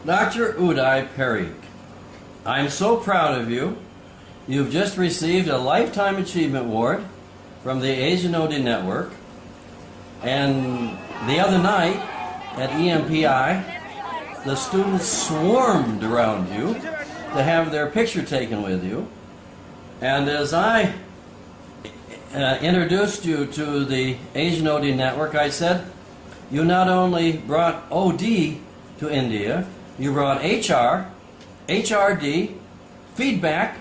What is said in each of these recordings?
Dr. Udai Pareek, I'm so proud of you. You've just received a Lifetime Achievement Award from the Asian OD Network. And the other night at EMPI, the students swarmed around you to have their picture taken with you. And as I introduced you to the Asian OD Network, I said, you not only brought OD to India, you brought HR, HRD, feedback,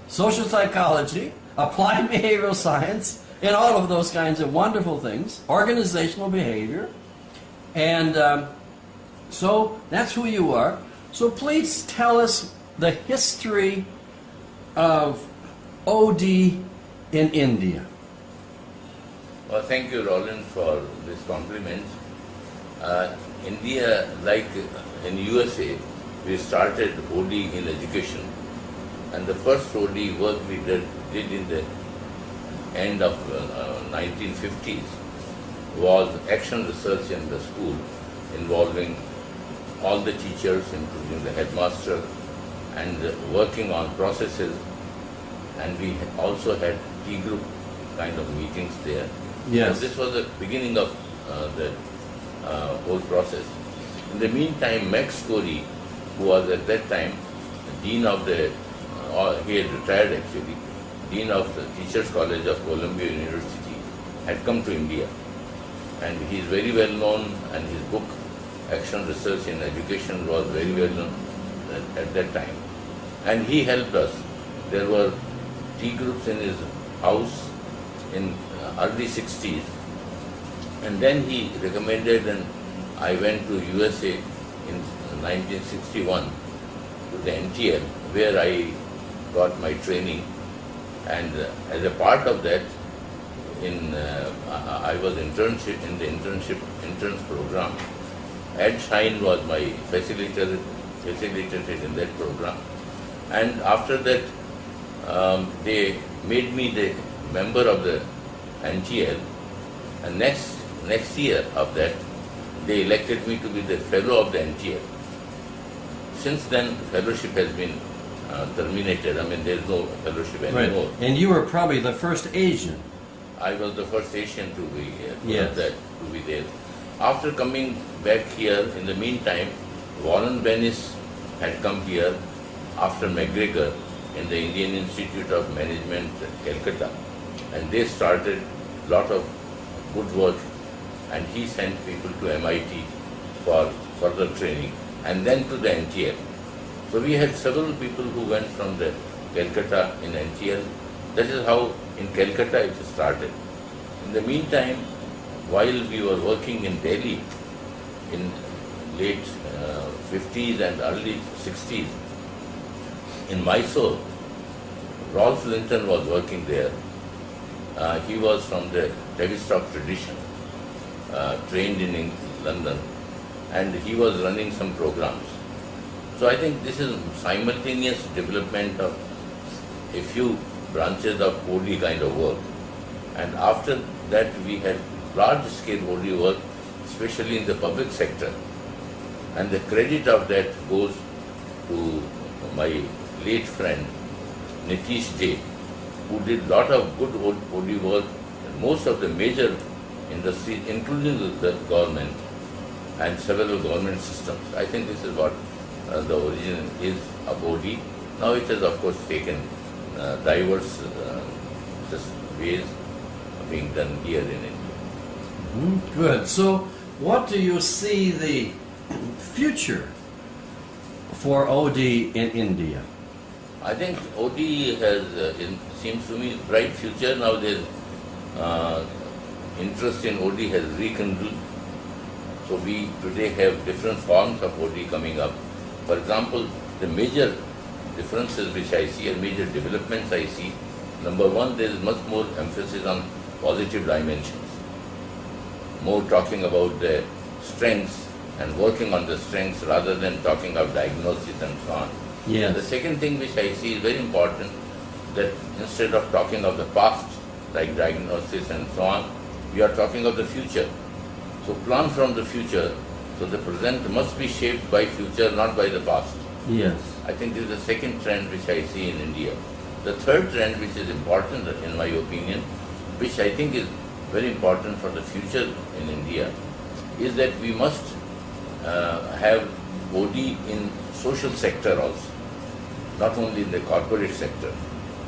social psychology, applied behavioral science, and all of those kinds of wonderful things, organizational behavior. And so that's who you are. So please tell us the history of OD in India. Well, thank you, Roland, for this compliment. India, like in USA, we started OD in education, and the first OD work we did in the end of 1950s was action research in the school involving all the teachers, including the headmaster, and working on processes. And we also had T group kind of meetings there. Yes. So this was the beginning of the whole process. In the meantime, Max Corey, who was at that time Dean of the, he had retired actually, Dean of the Teachers College of Columbia University, had come to India. And he is very well known, and his book, Action Research in Education, was very well known at that time. And he helped us. There were T groups in his house in early 60s. And then he recommended, and I went to USA in 1961 to the NTL, where I got my training. And as a part of that, I was in the interns program. Ed Shine was my facilitator in that program. And after that, they made me the member of the NTL. And next year of that, they elected me to be the fellow of the NTL. Since then, fellowship has been terminated. I mean, there's no fellowship anymore. Right. And you were probably the first Asian. I was the first Asian to be Yes. to be there. After coming back here, in the meantime, Warren Bennis had come here after McGregor in the Indian Institute of Management, Calcutta, and they started a lot of good work, and he sent people to MIT for further training, and then to the NTL. So we had several people who went from the Calcutta in NTL. That is how in Calcutta it started. In the meantime, while we were working in Delhi in late 50s and early 60s, in Mysore, Rolf Linton was working there. He was from the Tavistock tradition, trained in London, and he was running some programs. So I think this is simultaneous development of a few branches of OD kind of work. And after that we had large scale OD work, especially in the public sector. And the credit of that goes to my late friend Nitish J, who did lot of good OD work in most of the major industries, including the government and several government systems. I think this is what the origin is of OD. Now it has of course taken diverse ways of being done here in India. Good. So what do you see the future for OD in India? I think OD has, seems to me, bright future. Now there's interest in OD has rekindled. So we today have different forms of OD coming up. For example, the major differences which I see and major developments I see, number one, there is much more emphasis on positive dimensions. More talking about the strengths and working on the strengths rather than talking of diagnosis and so on. Yes. And the second thing which I see is very important, that instead of talking of the past, like diagnosis and so on, we are talking of the future. So plan from the future. So the present must be shaped by future, not by the past. Yes. I think this is the second trend which I see in India. The third trend, which is important in my opinion, which I think is very important for the future in India, is that we must have OD in social sector also, not only in the corporate sector.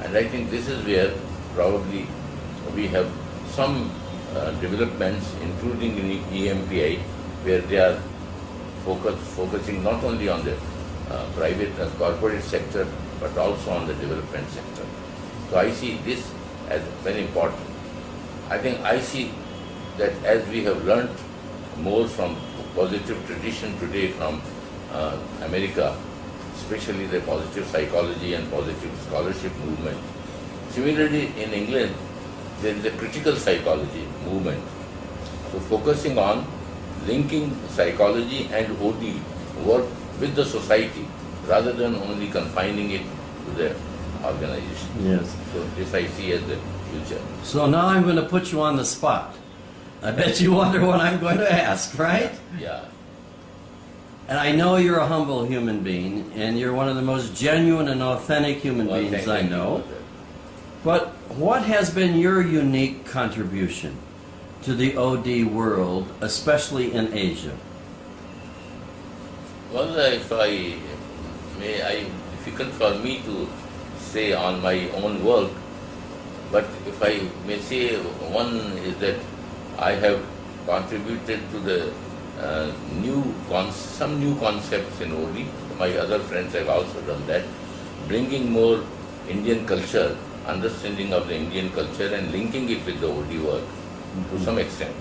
And I think this is where probably we have some developments, including in EMPI, where they are focusing not only on the private corporate sector, but also on the development sector. So I see this as very important. I think I see that as we have learnt more from positive tradition today from America, especially the positive psychology and positive scholarship movement. Similarly, in England, there is a critical psychology movement. So focusing on linking psychology and OD work with the society rather than only confining it to the organization. Yes. So this I see as the future. So now I'm going to put you on the spot. I bet you wonder what I'm going to ask, right? Yeah. And I know you're a humble human being, and you're one of the most genuine and authentic human Well, beings thank I you know. for that. But what has been your unique contribution to the OD world, especially in Asia? Well, if I may, difficult for me to say on my own work, but if I may say, one is that I have contributed to the some new concepts in OD. My other friends have also done that, bringing more Indian culture, understanding of the Indian culture and linking it with the OD work to some extent.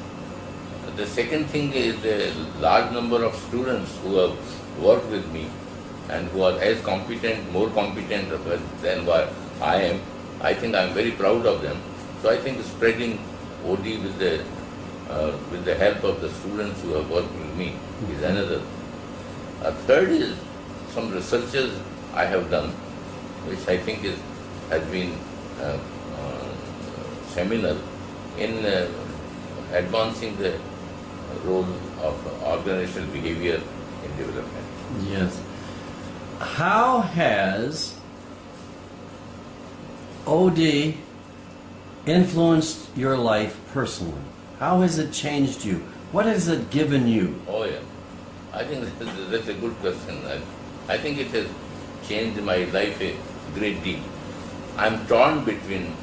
The second thing is the large number of students who have worked with me and who are as competent, more competent than what I am. I think I am very proud of them. So I think spreading OD with the help of the students who have worked with me is another. A third is some researches I have done, which I think has been seminal in advancing the role of organizational behavior in development. Yes. How has OD influenced your life personally? How has it changed you? What has it given you? Oh yeah, I think that's a good question. I think it has changed my life a great deal. I'm torn between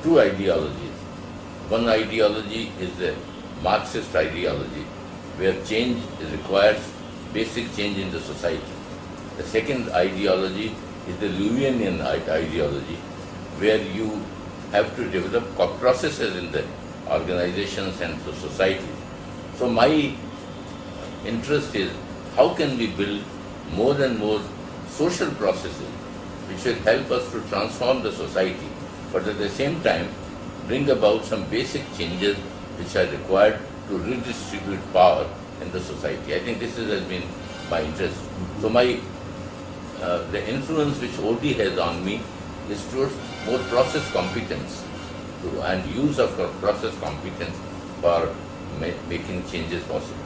two ideologies. One ideology is the Marxist ideology, where change requires basic change in the society. The second ideology is the Lewinian ideology, where you have to develop processes in the organizations and the society. So my interest is how can we build more and more social processes which will help us to transform the society, but at the same time bring about some basic changes which are required to redistribute power in the society. I think this has been my interest. So the influence which OD has on me is towards more process competence and use of process competence for making changes possible.